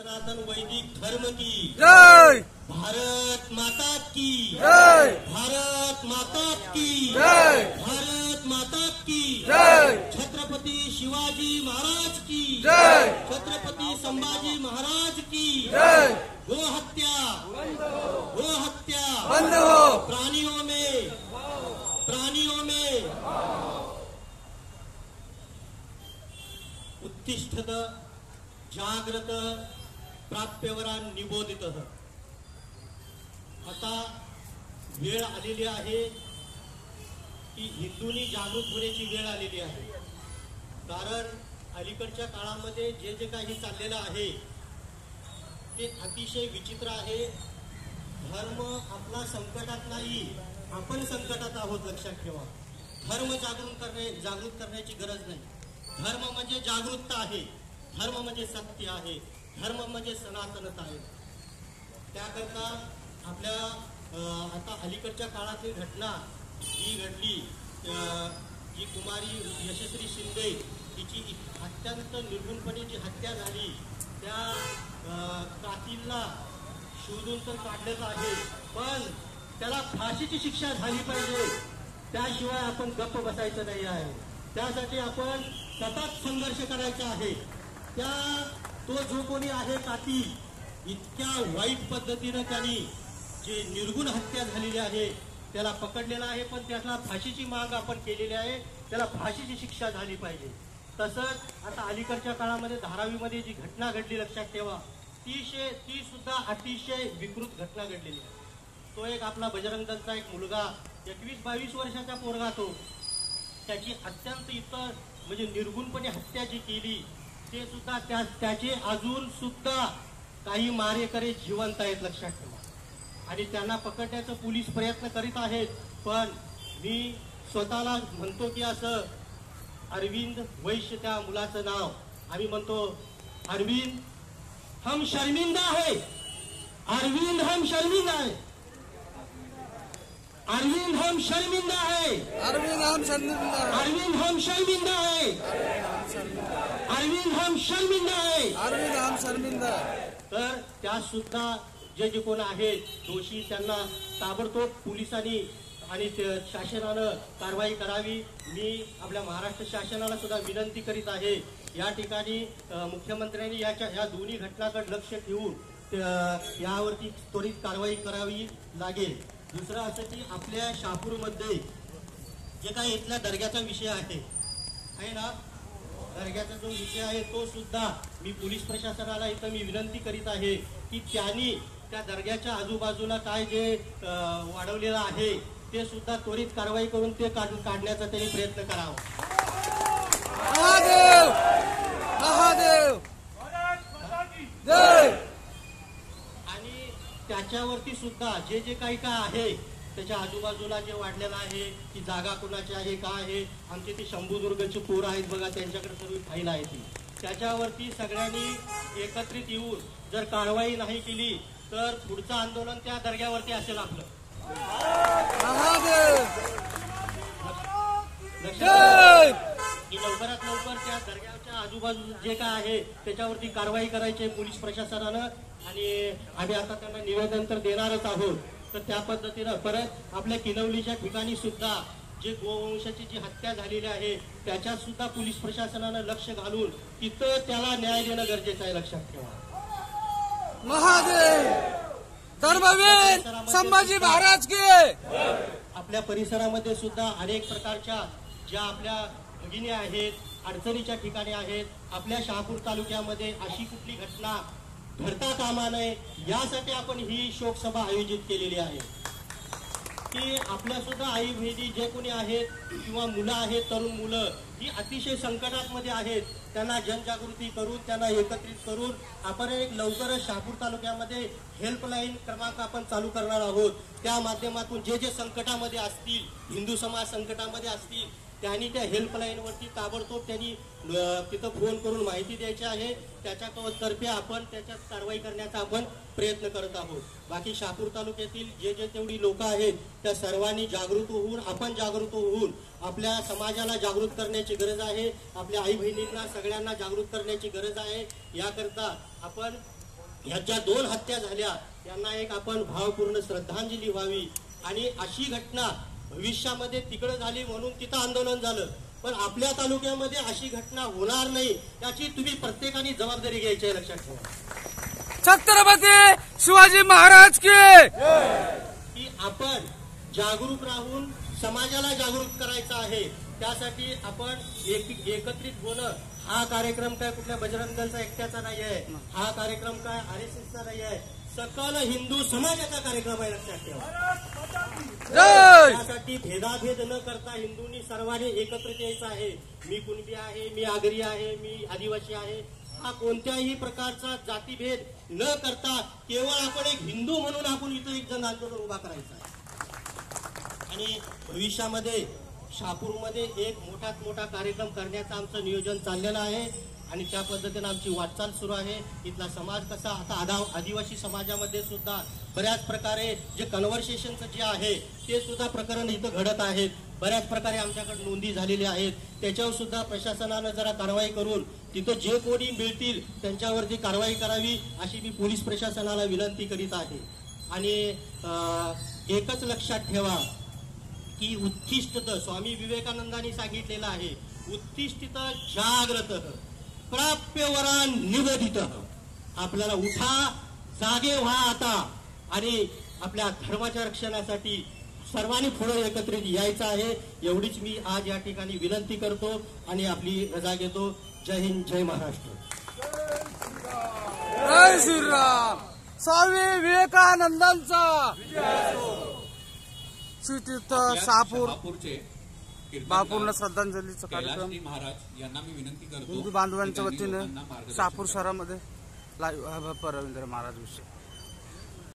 सनातन वैदिक धर्म की जय, भारत माता की जय, भारत माता की जय, भारत माता की जय, छत्रपति शिवाजी महाराज की जय, छत्रपति संभाजी महाराज की जय। गो हत्या बंद हो। प्राणियों में उत्तिष्ठत जाग्रत प्राप्यवरा निबोधित। आता वेळ आलेली आहे की हिंदूंनी जागृत होण्याची वेळ आलेली आहे। कारण अलीकडच्या काळामध्ये जे काही चाललेलं आहे ते अतिशय विचित्र आहे। धर्म आपला संकटात नाही, आपण संकटात आहोत, लक्षात ठेवा। धर्म जागृत करण्याची गरज नाही। धर्म म्हणजे जागरूकता आहे, धर्म म्हणजे सत्य आहे, धर्म म्हणजे सनातनता आहे। त्याकरता आपल्या आता अलीकडच्या काळातली घटना जी घडली, जी कुमारी यशस्वी शिंदे तिची अत्यंत निर्गुणपणे जी हत्या झाली, त्या कातीलला शोधून तर काढलेच आहे, पण त्याला फाशीची शिक्षा झाली पाहिजे। त्याशिवाय आपण गप्प बसायचं नाही आहे। त्यासाठी आपण सतत संघर्ष करायचा आहे। तो जो कोणी आहे कातील, इतक्या वाईट पद्धतीने त्यांनी जे निर्गुण हत्या झालेली आहे त्याला पकडलेला आहे, पण त्याला फाशीची माग आपण केलेली आहे। त्याला फाशीची शिक्षा झाली पाहिजे। तसंच आता अलीकडच्या काळामध्ये धारावीमध्ये जी घटना घडली, लक्षात ठेवा, ती सुद्धा अतिशय विकृत घटना घडलेली आहे। तो एक आपला बजरंग दलचा एक मुलगा, 21-22 वर्षाचा पोरगा, तो त्याची अत्यंत इतर म्हणजे निर्गुणपणे हत्या जी केली, ते सुद्धा त्याचे अजून सुद्धा काही मारेकरी जिवंत आहेत, लक्षात ठेवा। आणि त्यांना पकडण्याचा पोलीस प्रयत्न करीत आहेत। पण मी स्वतःला म्हणतो की असं अरविंद वैश्य त्या मुलाचं नाव, आम्ही म्हणतो अरविंद हम शर्मिंदा है, अरविंद हम शर्मिंदा है, अरविंद हम शर्मिंदा है, अरविंद हम शर्मिंदा है, अरविंद हम शर्मिंदा है, अरविंद हम शर्मिंदा है, अरविंद हम शर्मिंदा। तर त्या सुद्धा जे कोण आहेत दोषी त्यांना ताबडतोब पोलिसांनी आणि शासनानं कारवाई करावी। मी आपल्या महाराष्ट्र शासनाला सुद्धा विनंती करीत आहे, या ठिकाणी मुख्यमंत्र्यांनी या दोन्ही घटनांकडे लक्ष ठेवून यावरती त्वरित कारवाई करावी लागेल। दुसरं असं की आपल्या शहापूरमध्ये जे काही इथल्या दर्ग्याचा विषय आहे ना, दर्ग्याचा जो विषय आहे तो सुद्धा मी पोलीस प्रशासनाला इथं मी विनंती करीत आहे की त्यांनी त्या दर्ग्याच्या आजूबाजूला काय जे वाढवलेलं आहे ते सुद्धा त्वरित कारवाई करून ते काढण्याचा त्यांनी प्रयत्न करावा। महादेव महादेव जय। आणि त्याच्यावरती सुद्धा जे काही आहे त्याच्या आजूबाजूला जे वाढलेलं आहे ती जागा कुणाची आहे, काय आहे, आमचे ते शंभूदुर्गचे पोरं आहेत बघा, त्यांच्याकडे सर्व फाईल आहे ती, त्याच्यावरती सगळ्यांनी एकत्रित येऊन जर कारवाई नाही केली तर पुढचं आंदोलन त्या दर्ग्यावरती असेल आपलं। महादेव जय। की लवकरात लवकर त्या दर्ग्याच्या आजूबाजू जे काय आहे त्याच्यावरती कारवाई करायची पोलीस प्रशासनानं, आणि आम्ही आता त्यांना निवेदन तर देणारच आहोत। तर त्या पद्धतीनं परत आपल्या किनवलीच्या ठिकाणी सुद्धा जे गोवंशाची जी हत्या झालेली आहे त्याच्यात सुद्धा पोलीस प्रशासनानं लक्ष घालून तिथं त्याला न्याय देणं गरजेचं आहे, लक्षात ठेवा। महादेव धर्मवीर संभाजी महाराज की। आपल्या परिसरामध्ये सुद्धा अनेक प्रकारच्या ज्या आपल्या भगिनी आहेत, अडचणीच्या ठिकाणी आहेत, आपल्या शहापूर तालुक्यामध्ये अशी कुठली घटना घडता कामा नये यासाठी आपण ही शोकसभा आयोजित केलेली आहे की आपल्या सुद्धा आई बहिणी जे कोणी आहेत किंवा मुलं आहेत, तरुण मुलं ही अतिशय संकटामध्ये आहेत, त्यांना जनजागृती करून त्यांना एकत्रित करून आपण एक लवकरच शहापूर तालुक्यामध्ये हेल्पलाईन क्रमांक आपण चालू करणार आहोत। त्या माध्यमातून जे संकटामध्ये असतील, हिंदू समाज संकटामध्ये असतील, त्यांनी त्या हेल्पलाईनवरती ताबडतोब त्यांनी तिथं फोन करून माहिती द्यायची आहे। त्याच्यातर्फे आपण त्याच्यात कारवाई करण्याचा आपण प्रयत्न करत आहोत। बाकी शहापूर तालुक्यातील जे तेवढी लोक आहेत त्या सर्वांनी जागृत होऊन, आपण जागृत होऊन आपल्या समाजाला जागृत करण्याची गरज आहे, आपल्या आई बहिणींना सगळ्यांना जागृत करण्याची गरज आहे। याकरता आपण ह्या ज्या 2 हत्या झाल्या त्यांना एक आपण भावपूर्ण श्रद्धांजली व्हावी आणि अशी घटना भविष्यामध्ये तिकडे झाली म्हणून तिथं आंदोलन झालं, पण आपल्या तालुक्यामध्ये अशी घटना होणार नाही याची तुम्ही प्रत्येकाने जबाबदारी घ्यायची आहे, लक्षात ठेवा. छत्रपती शिवाजी महाराज की की आपण जागरूक राहून समाजाला जागरूक करायचं आहे. त्यासाठी आपण एकत्रित होणं. हा कार्यक्रम काय कुठल्या बजरंग दलचा एकट्याचा नाही आहे, हा कार्यक्रम काय RSSचा नाही आहे, सकल हिंदू समाजाचा कार्यक्रम आहे, लक्षात ठेवा. जय. त्यासाठी भेदाभेद न करता हिंदूंनी सर्वांनी एकत्रित यायचं आहे. मी कुणबी आहे, मी आगरी आहे, मी आदिवासी आहे, हा कोणत्याही प्रकारचा जातीभेद न करता केवळ आपण एक हिंदू म्हणून आपण इथं एक जन आंदोलन उभा करायचं आहे. आणि भविष्यामध्ये शहापूरमध्ये एक मोठात मोठा कार्यक्रम करण्याचं आमचं नियोजन चाललेलं आहे आणि त्या पद्धतीने आमची वाटचाल सुरू आहे. इथला समाज कसा आता आदिवासी समाजामध्ये सुद्धा बऱ्याच प्रकारे जे कन्व्हर्सेशनचं जे आहे ते सुद्धा प्रकरण इथं घडत आहेत. बऱ्याच प्रकारे आमच्याकडे नोंदी झालेल्या आहेत. त्याच्यावर सुद्धा प्रशासनानं जरा कारवाई करून तिथं जे कोणी मिळतील त्यांच्यावरती कारवाई करावी अशी मी पोलीस प्रशासनाला विनंती करीत आहे. आणि एकच लक्षात ठेवा की उत्तिष्ठत स्वामी विवेकानंदांनी सांगितलेलं आहे, उत्तिष्ठित जाग्रतः प्राप्यवरान निवेदितः. आपल्याला उठा, जागे व्हा आता आणि आपल्या धर्माच्या रक्षणासाठी सर्वांनी पुढे एकत्रित यायचं आहे. एवढीच मी आज या ठिकाणी विनंती करतो आणि आपली रजा घेतो. जय हिंद, जय महाराष्ट्र. जय श्रीराम. स्वामी विवेकानंदांचा श्रीतीर्थ शहापूरचे भावपूर्ण श्रद्धांजलीचा कार्यक्रम महाराज यांना मी विनंती करतो हिंदू बांधवांच्या वतीने शहापूर शहरामध्ये लाईव्ह रवींद्र महाराज विषय